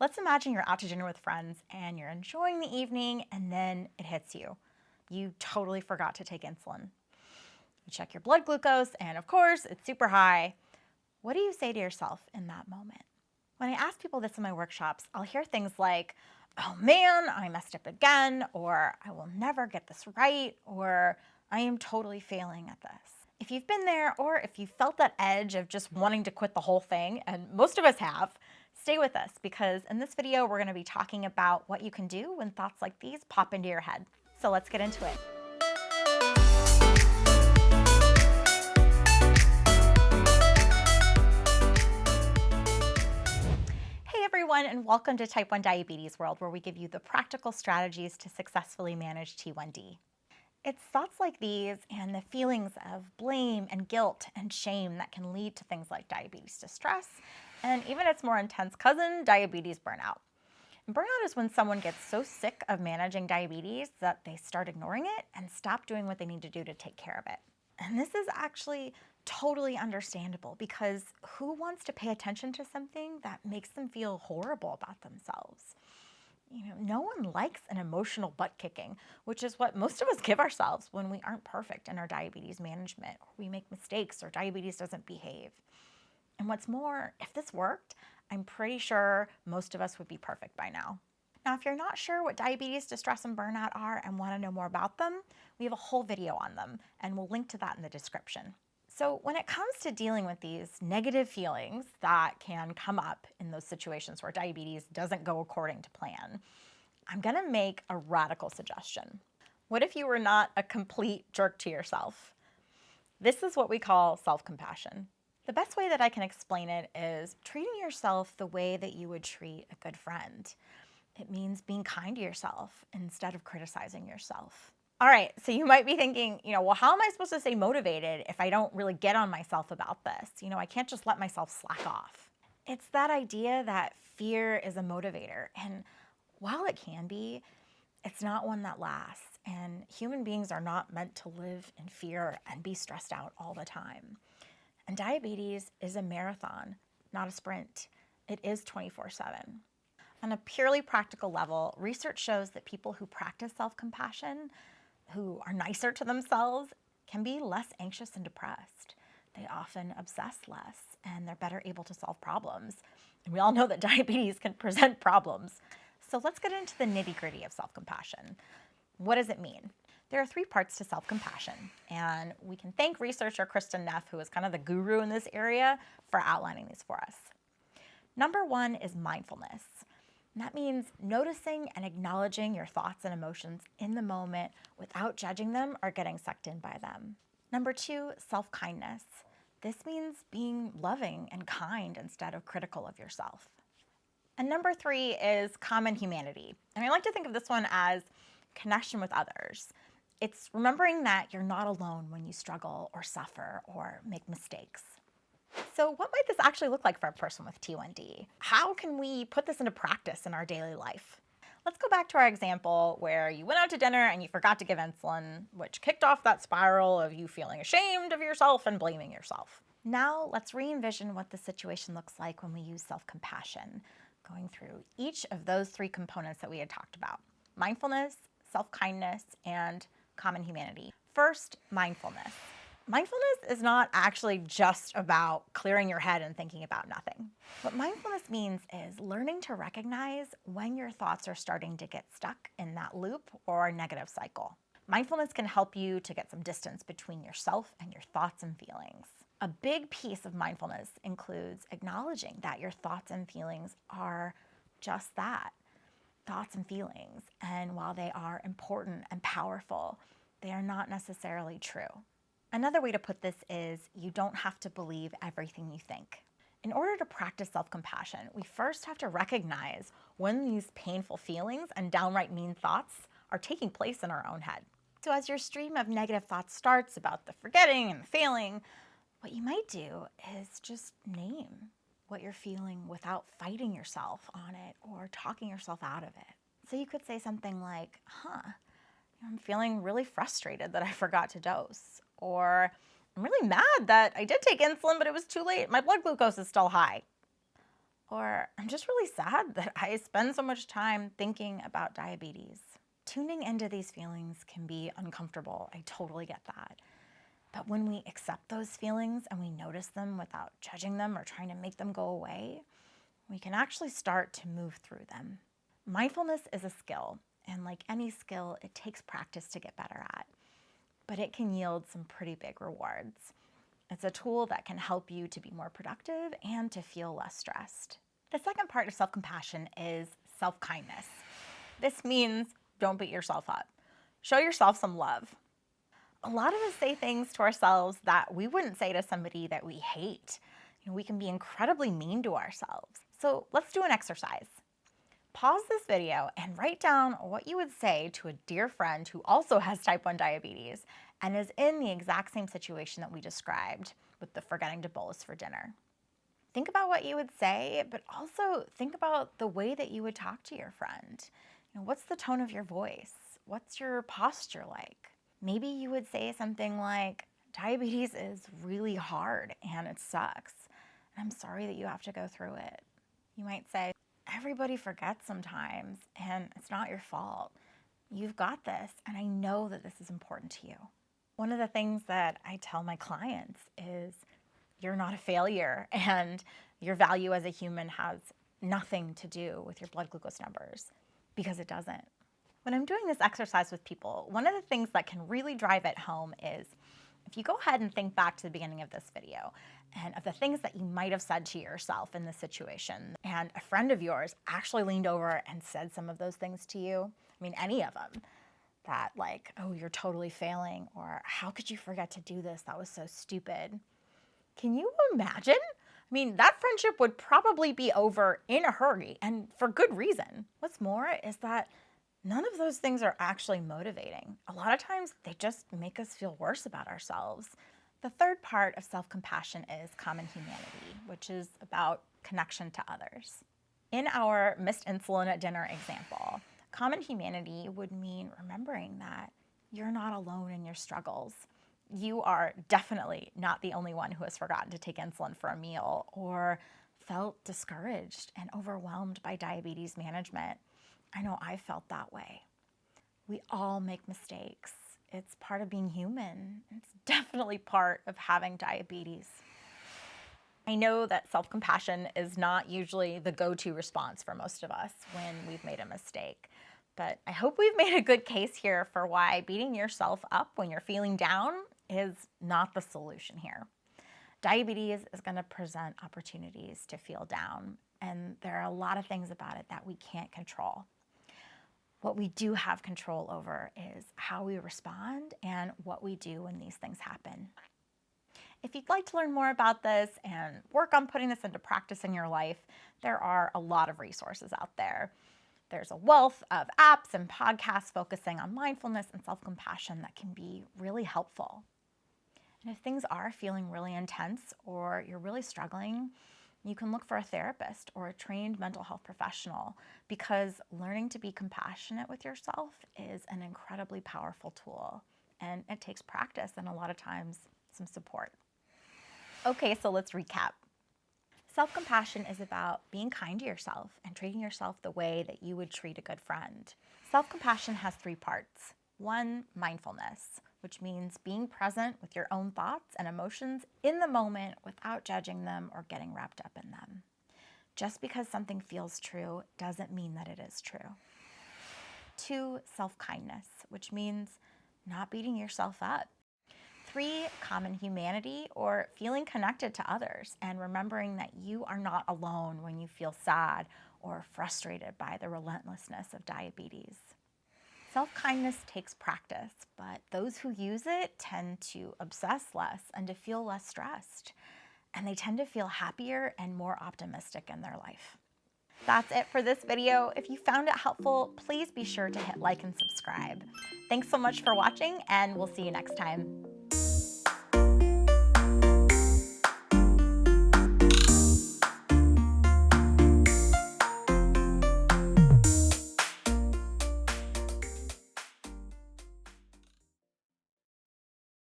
Let's imagine you're out to dinner with friends and you're enjoying the evening and then it hits you. You totally forgot to take insulin. You check your blood glucose and of course it's super high. What do you say to yourself in that moment? When I ask people this in my workshops, I'll hear things like, oh man, I messed up again, or I will never get this right, or I am totally failing at this. If you've been there or if you felt that edge of just wanting to quit the whole thing, and most of us have, stay with us because in this video we're going to be talking about what you can do when thoughts like these pop into your head. So let's get into it. Hey everyone, and welcome to Type 1 Diabetes World, where we give you the practical strategies to successfully manage T1D. It's thoughts like these and the feelings of blame and guilt and shame that can lead to things like diabetes distress and even its more intense cousin, diabetes burnout. And burnout is when someone gets so sick of managing diabetes that they start ignoring it and stop doing what they need to do to take care of it. And this is actually totally understandable because who wants to pay attention to something that makes them feel horrible about themselves? No one likes an emotional butt kicking, which is what most of us give ourselves when we aren't perfect in our diabetes management, or we make mistakes, or diabetes doesn't behave. And what's more, if this worked, I'm pretty sure most of us would be perfect by now. Now, if you're not sure what diabetes, distress, and burnout are and want to know more about them, we have a whole video on them, and we'll link to that in the description. So when it comes to dealing with these negative feelings that can come up in those situations where diabetes doesn't go according to plan, I'm going to make a radical suggestion. What if you were not a complete jerk to yourself? This is what we call self-compassion. The best way that I can explain it is treating yourself the way that you would treat a good friend. It means being kind to yourself instead of criticizing yourself. All right, so you might be thinking, well, how am I supposed to stay motivated if I don't really get on myself about this? I can't just let myself slack off. It's that idea that fear is a motivator. And while it can be, it's not one that lasts. And human beings are not meant to live in fear and be stressed out all the time. And diabetes is a marathon, not a sprint. It is 24/7. On a purely practical level, research shows that people who practice self-compassion, who are nicer to themselves, can be less anxious and depressed. They often obsess less and they're better able to solve problems. And we all know that diabetes can present problems. So let's get into the nitty-gritty of self-compassion. What does it mean? There are 3 parts to self-compassion, and we can thank researcher Kristen Neff, who is kind of the guru in this area, for outlining these for us. Number 1 is mindfulness. And that means noticing and acknowledging your thoughts and emotions in the moment without judging them or getting sucked in by them. Number 2, self-kindness. This means being loving and kind instead of critical of yourself. And number 3 is common humanity. And I like to think of this one as connection with others. It's remembering that you're not alone when you struggle or suffer or make mistakes. So what might this actually look like for a person with T1D? How can we put this into practice in our daily life? Let's go back to our example where you went out to dinner and you forgot to give insulin, which kicked off that spiral of you feeling ashamed of yourself and blaming yourself. Now let's re-envision what the situation looks like when we use self-compassion, going through each of those 3 components that we had talked about: mindfulness, self-kindness, and common humanity. First, mindfulness. Mindfulness is not actually just about clearing your head and thinking about nothing. What mindfulness means is learning to recognize when your thoughts are starting to get stuck in that loop or negative cycle. Mindfulness can help you to get some distance between yourself and your thoughts and feelings. A big piece of mindfulness includes acknowledging that your thoughts and feelings are just that, thoughts and feelings. And while they are important and powerful, they are not necessarily true. Another way to put this is you don't have to believe everything you think. In order to practice self-compassion, we first have to recognize when these painful feelings and downright mean thoughts are taking place in our own head. So as your stream of negative thoughts starts about the forgetting and the failing, what you might do is just name what you're feeling without fighting yourself on it or talking yourself out of it. So you could say something like, I'm feeling really frustrated that I forgot to dose. Or I'm really mad that I did take insulin, but it was too late. My blood glucose is still high. Or I'm just really sad that I spend so much time thinking about diabetes. Tuning into these feelings can be uncomfortable. I totally get that. But when we accept those feelings and we notice them without judging them or trying to make them go away, we can actually start to move through them. Mindfulness is a skill, and like any skill, it takes practice to get better at. But it can yield some pretty big rewards. It's a tool that can help you to be more productive and to feel less stressed. The second part of self-compassion is self-kindness. This means don't beat yourself up. Show yourself some love. A lot of us say things to ourselves that we wouldn't say to somebody that we hate. We can be incredibly mean to ourselves. So let's do an exercise. Pause this video and write down what you would say to a dear friend who also has type 1 diabetes and is in the exact same situation that we described with the forgetting to bolus for dinner. Think about what you would say, but also think about the way that you would talk to your friend. What's the tone of your voice? What's your posture like? Maybe you would say something like, diabetes is really hard and it sucks. And I'm sorry that you have to go through it. You might say, everybody forgets sometimes and it's not your fault. You've got this and I know that this is important to you. One of the things that I tell my clients is you're not a failure and your value as a human has nothing to do with your blood glucose numbers, because it doesn't. When I'm doing this exercise with people, one of the things that can really drive it home is if you go ahead and think back to the beginning of this video and of the things that you might have said to yourself in this situation, and a friend of yours actually leaned over and said some of those things to you, any of them, that like, oh, you're totally failing, or how could you forget to do this? That was so stupid. Can you imagine? That friendship would probably be over in a hurry and for good reason. What's more is that none of those things are actually motivating. A lot of times they just make us feel worse about ourselves. The third part of self-compassion is common humanity, which is about connection to others. In our missed insulin at dinner example, common humanity would mean remembering that you're not alone in your struggles. You are definitely not the only one who has forgotten to take insulin for a meal or felt discouraged and overwhelmed by diabetes management. I know I felt that way. We all make mistakes. It's part of being human. It's definitely part of having diabetes. I know that self-compassion is not usually the go-to response for most of us when we've made a mistake, but I hope we've made a good case here for why beating yourself up when you're feeling down is not the solution here. Diabetes is going to present opportunities to feel down, and there are a lot of things about it that we can't control. What we do have control over is how we respond and what we do when these things happen. If you'd like to learn more about this and work on putting this into practice in your life, there are a lot of resources out there. There's a wealth of apps and podcasts focusing on mindfulness and self-compassion that can be really helpful. And if things are feeling really intense or you're really struggling, you can look for a therapist or a trained mental health professional, because learning to be compassionate with yourself is an incredibly powerful tool, and it takes practice and a lot of times some support. Okay, so let's recap. Self-compassion is about being kind to yourself and treating yourself the way that you would treat a good friend. Self-compassion has 3 parts. 1, mindfulness, which means being present with your own thoughts and emotions in the moment without judging them or getting wrapped up in them. Just because something feels true doesn't mean that it is true. 2, self-kindness, which means not beating yourself up. 3, common humanity, or feeling connected to others and remembering that you are not alone when you feel sad or frustrated by the relentlessness of diabetes. Self-kindness takes practice, but those who use it tend to obsess less and to feel less stressed, and they tend to feel happier and more optimistic in their life. That's it for this video. If you found it helpful, please be sure to hit like and subscribe. Thanks so much for watching, and we'll see you next time.